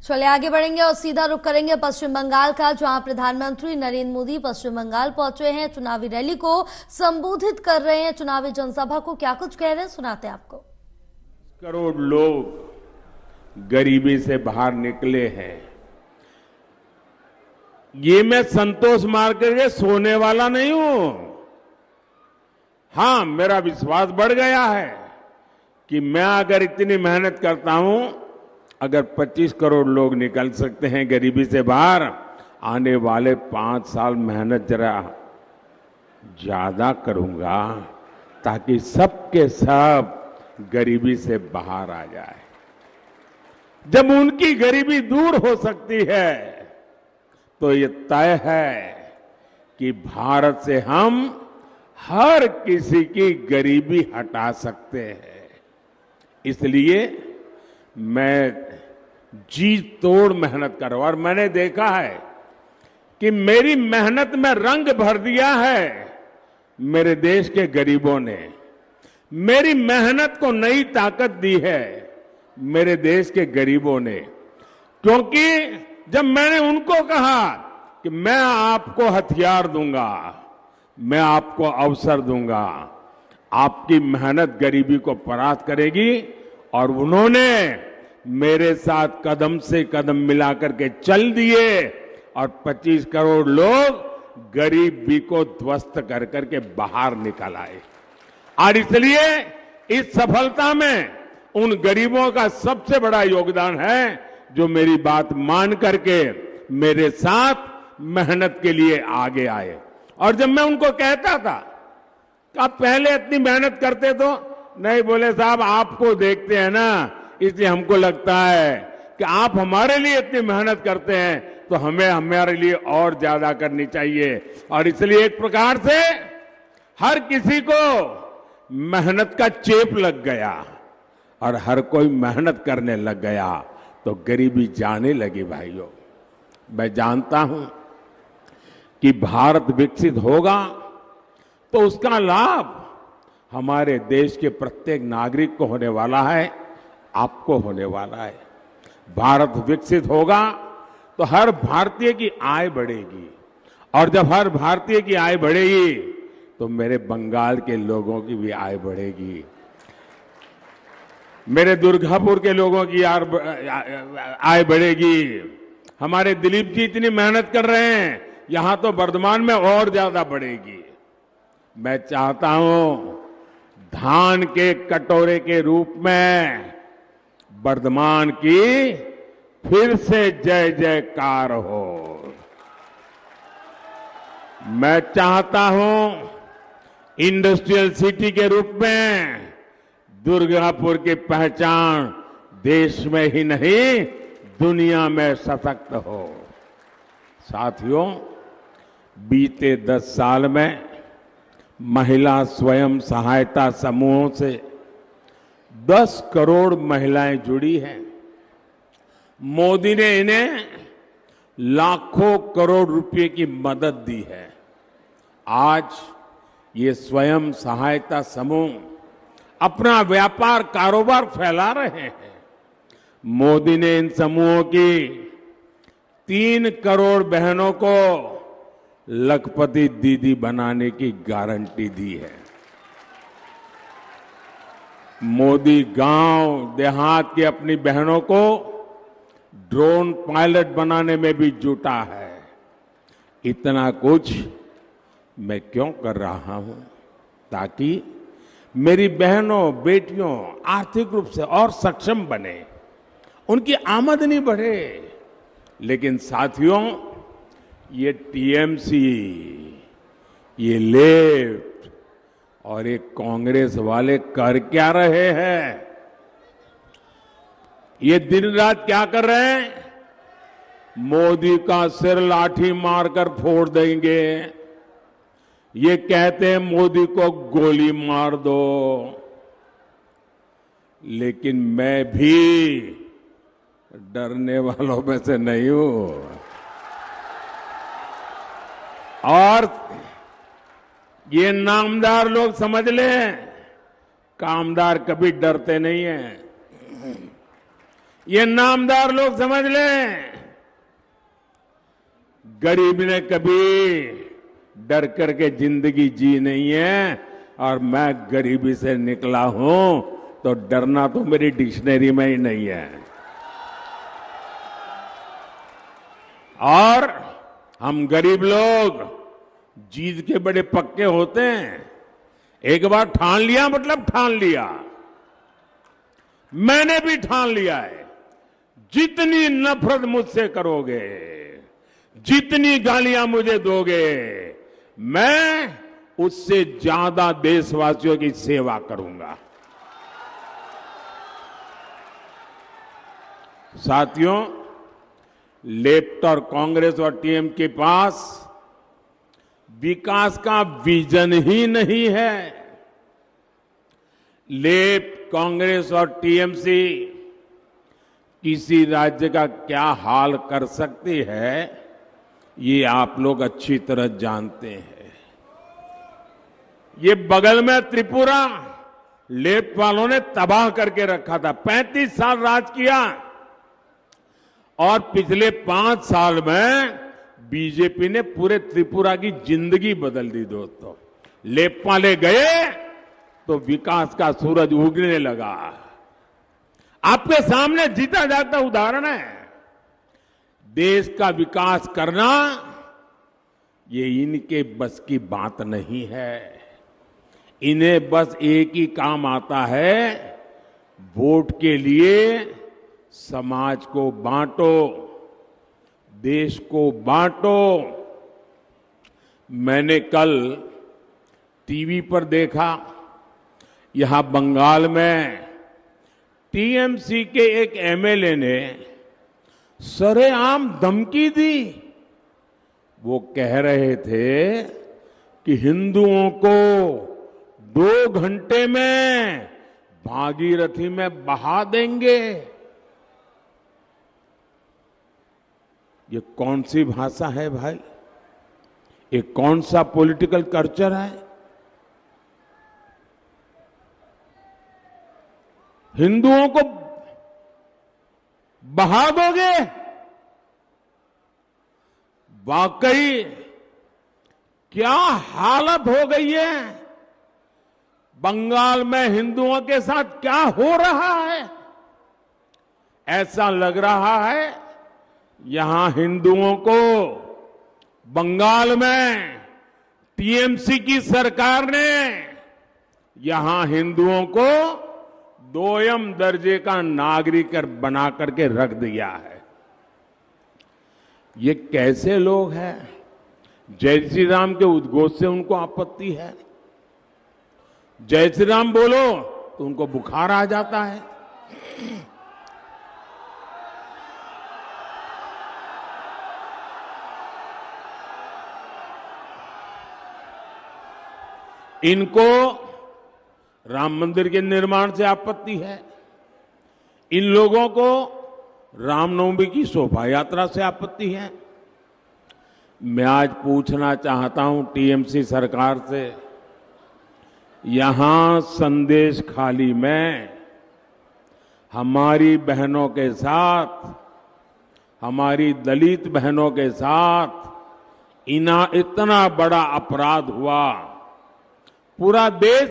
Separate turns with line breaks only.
चलिए आगे बढ़ेंगे और सीधा रुख करेंगे पश्चिम बंगाल का, जहां प्रधानमंत्री नरेंद्र मोदी पश्चिम बंगाल पहुंचे हैं। चुनावी रैली को संबोधित कर रहे हैं। चुनावी जनसभा को क्या कुछ कह रहे हैं, सुनाते हैं आपको।
करोड़ लोग गरीबी से बाहर निकले हैं, ये मैं संतोष मार करके सोने वाला नहीं हूं। हां, मेरा विश्वास बढ़ गया है कि मैं अगर इतनी मेहनत करता हूं, अगर 25 करोड़ लोग निकल सकते हैं गरीबी से बाहर, आने वाले 5 साल मेहनत जरा ज्यादा करूंगा ताकि सबके सब गरीबी से बाहर आ जाए। जब उनकी गरीबी दूर हो सकती है तो ये तय है कि भारत से हम हर किसी की गरीबी हटा सकते हैं। इसलिए मैं जी तोड़ मेहनत कर रहा हूं और मैंने देखा है कि मेरी मेहनत में रंग भर दिया है मेरे देश के गरीबों ने। मेरी मेहनत को नई ताकत दी है मेरे देश के गरीबों ने, क्योंकि जब मैंने उनको कहा कि मैं आपको हथियार दूंगा, मैं आपको अवसर दूंगा, आपकी मेहनत गरीबी को परास्त करेगी, और उन्होंने मेरे साथ कदम से कदम मिलाकर के चल दिए और 25 करोड़ लोग गरीबी को ध्वस्त कर करके बाहर निकल आए। और इसलिए इस सफलता में उन गरीबों का सबसे बड़ा योगदान है जो मेरी बात मान करके मेरे साथ मेहनत के लिए आगे आए। और जब मैं उनको कहता था कि आप पहले इतनी मेहनत करते तो नहीं, बोले साहब आपको देखते हैं ना, इसलिए हमको लगता है कि आप हमारे लिए इतनी मेहनत करते हैं तो हमें हमारे लिए और ज्यादा करनी चाहिए। और इसलिए एक प्रकार से हर किसी को मेहनत का चेप लग गया और हर कोई मेहनत करने लग गया तो गरीबी जाने लगी। भाइयों, मैं जानता हूं कि भारत विकसित होगा तो उसका लाभ हमारे देश के प्रत्येक नागरिक को होने वाला है, आपको होने वाला है। भारत विकसित होगा तो हर भारतीय की आय बढ़ेगी, और जब हर भारतीय की आय बढ़ेगी तो मेरे बंगाल के लोगों की भी आय बढ़ेगी, मेरे दुर्गापुर के लोगों की आय बढ़ेगी। हमारे दिलीप जी इतनी मेहनत कर रहे हैं, यहां तो वर्धमान में और ज्यादा बढ़ेगी। मैं चाहता हूं धान के कटोरे के रूप में वर्धमान की फिर से जय जयकार हो। मैं चाहता हूं इंडस्ट्रियल सिटी के रूप में दुर्गापुर की पहचान देश में ही नहीं दुनिया में सशक्त हो। साथियों, बीते 10 साल में महिला स्वयं सहायता समूहों से 10 करोड़ महिलाएं जुड़ी हैं। मोदी ने इन्हें लाखों करोड़ रुपए की मदद दी है। आज ये स्वयं सहायता समूह अपना व्यापार कारोबार फैला रहे हैं। मोदी ने इन समूहों की 3 करोड़ बहनों को लखपति दीदी बनाने की गारंटी दी है। मोदी गांव देहात की अपनी बहनों को ड्रोन पायलट बनाने में भी जुटा है। इतना कुछ मैं क्यों कर रहा हूं? ताकि मेरी बहनों बेटियों आर्थिक रूप से और सक्षम बने, उनकी आमदनी बढ़े। लेकिन साथियों, ये टीएमसी, ये लेफ्ट और ये कांग्रेस वाले कर क्या रहे हैं? ये दिन रात क्या कर रहे हैं? मोदी का सिर लाठी मारकर फोड़ देंगे। ये कहते हैं मोदी को गोली मार दो। लेकिन मैं भी डरने वालों में से नहीं हूं। और ये नामदार लोग समझ लें, कामदार कभी डरते नहीं हैं। ये नामदार लोग समझ लें, गरीब ने कभी डर करके जिंदगी जी नहीं है, और मैं गरीबी से निकला हूं तो डरना तो मेरी डिक्शनरी में ही नहीं है। और हम गरीब लोग जीत के बड़े पक्के होते हैं। एक बार ठान लिया मतलब ठान लिया। मैंने भी ठान लिया है, जितनी नफरत मुझसे करोगे, जितनी गालियां मुझे दोगे, मैं उससे ज्यादा देशवासियों की सेवा करूंगा। साथियों, लेफ्ट और कांग्रेस और टीएम के पास विकास का विजन ही नहीं है। लेफ्ट, कांग्रेस और टीएमसी किसी राज्य का क्या हाल कर सकती है, ये आप लोग अच्छी तरह जानते हैं। ये बगल में त्रिपुरा लेफ्ट वालों ने तबाह करके रखा था। 35 साल राज किया और पिछले 5 साल में बीजेपी ने पूरे त्रिपुरा की जिंदगी बदल दी। दोस्तों, लेफ्ट वाले गए तो विकास का सूरज उगने लगा। आपके सामने जीता जाता उदाहरण है। देश का विकास करना ये इनके बस की बात नहीं है। इन्हें बस एक ही काम आता है, वोट के लिए समाज को बांटो, देश को बांटो। मैंने कल टीवी पर देखा, यहां बंगाल में टीएमसी के एक एमएलए ने सरेआम धमकी दी। वो कह रहे थे कि हिंदुओं को 2 घंटे में भागीरथी में बहा देंगे। ये कौन सी भाषा है भाई? ये कौन सा पॉलिटिकल कल्चर है? हिंदुओं को बहा दोगे? वाकई क्या हालत हो गई है? बंगाल में हिंदुओं के साथ क्या हो रहा है? ऐसा लग रहा है यहां हिंदुओं को बंगाल में टीएमसी की सरकार ने यहां हिंदुओं को 2ym दर्जे का नागरिक बना करके रख दिया है। ये कैसे लोग हैं? जय श्री राम के उद्घोष से उनको आपत्ति है। जय श्री राम बोलो तो उनको बुखार आ जाता है। इनको राम मंदिर के निर्माण से आपत्ति है। इन लोगों को रामनवमी की शोभा यात्रा से आपत्ति है। मैं आज पूछना चाहता हूं टीएमसी सरकार से, यहां संदेश खाली में हमारी बहनों के साथ, हमारी दलित बहनों के साथ इतना बड़ा अपराध हुआ, पूरा देश